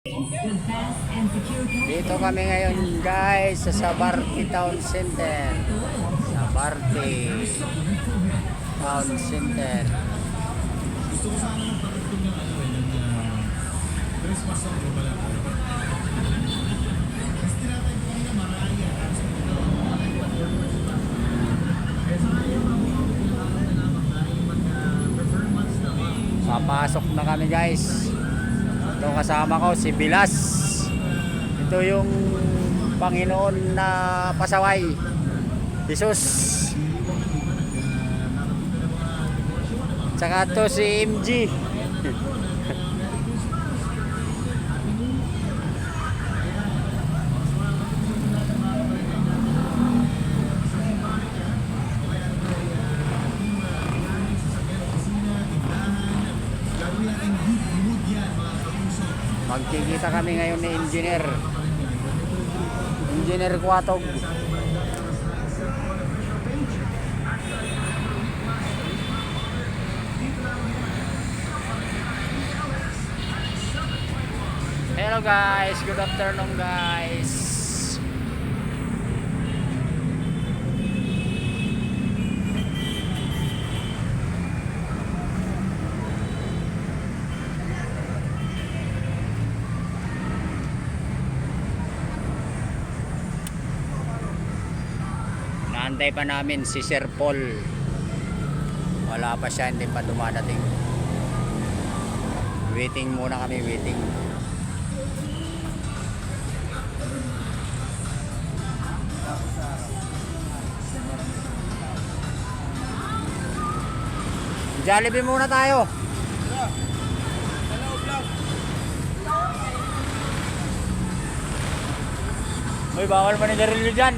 Dito kami ngayon guys sa Sabarte Town Center. Sabarte Town Center. Gusto ko sana magpakitong ng Christmas song ko pala. Kasi tinatay ko kanina Mariah. Papasok na kami guys. Ito kasama ko si Bilas. Ito yung Panginoon na pasaway, Jesus. Tsaka to si MG. Magkikita kami ngayon ni Engineer Kuatog. Hello guys, good afternoon guys. Naantay pa namin si Sir Paul. Wala pa siya, hindi pa dumadating. Waiting muna kami, waiting. Jollibee muna tayo. Uy, bawal manigarilyo dyan.